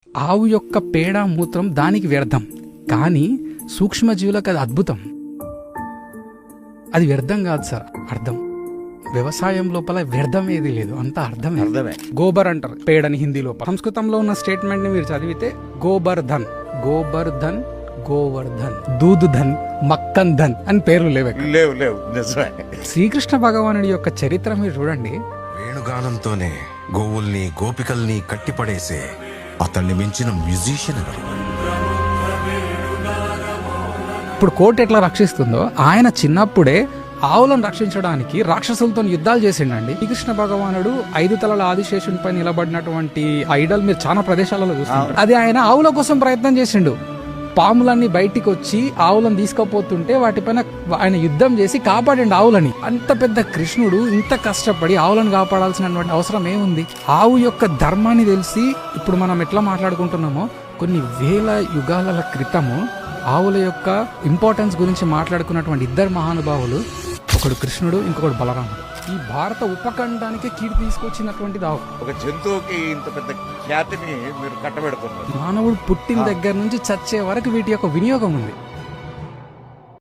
ఆవు యొక్క పేడ మూత్రం దానికి వ్యర్థం, కానీ సూక్ష్మజీవులకు అది అద్భుతం. అది వ్యర్థం కాదు సార్, అర్థం. వ్యవసాయం లోపల వ్యర్థం ఏది లేదు, అంతా అర్థమే. గోబర్ అంటారు పేడని హిందీ లోపల. సంస్కృతంలో ఉన్న స్టేట్మెంట్ ని మీరు చదివితే గోబర్ధన్, గోబర్ధన్, గోవర్ధన్, దూద్ ధన్, మక్కన్ ధన్ అని పేర్లు లేవు. శ్రీకృష్ణ భగవానుడి యొక్క చరిత్ర మీరు చూడండి. వేణుగానంతోనే గోవుల్ని గోపికల్ని కట్టిపడేసే అతన్ని మించిన మ్యూజిషియన్. ఇప్పుడు కోర్టు ఎట్లా రక్షిస్తుందో ఆయన చిన్నప్పుడే ఆవులను రక్షించడానికి రాక్షసులతో యుద్ధాలు చేసిండండి. శ్రీకృష్ణ భగవానుడు 5 తలల ఆదిశేషునిపై నిలబడినటువంటి ఐడల్ మీరు చాలా ప్రదేశాలలో చూస్తారు. అది ఆయన ఆవుల కోసం ప్రయత్నం చేసిండు. పాములన్నీ బయటికి వచ్చి ఆవులను తీసుకుపోతుంటే వాటిపైన ఆయన యుద్ధం చేసి కాపాడండి ఆవులని. అంత పెద్ద కృష్ణుడు ఇంత కష్టపడి ఆవులను కాపాడాల్సినటువంటి అవసరం ఏముంది? ఆవు యొక్క ధర్మాన్ని తెలిసి ఇప్పుడు మనం ఎట్లా మాట్లాడుకుంటున్నామో, కొన్ని వేల యుగాల క్రితము ఆవుల యొక్క ఇంపార్టెన్స్ గురించి మాట్లాడుకున్నటువంటి 2 మహానుభావులు, ఒకడు కృష్ణుడు, ఇంకొకడు బలరాముడు. ఈ భారత ఉపఖండానికి కీర్తి తీసుకొచ్చినటువంటిది ఆవు. ఒక జంతువుకి ఇంత పెద్ద ఖ్యాతిని మీరు కట్టబెడుతున్నారు. మానవుడు పుట్టిన దగ్గర నుంచి చచ్చే వరకు వీటి యొక్క వినియోగం ఉంది.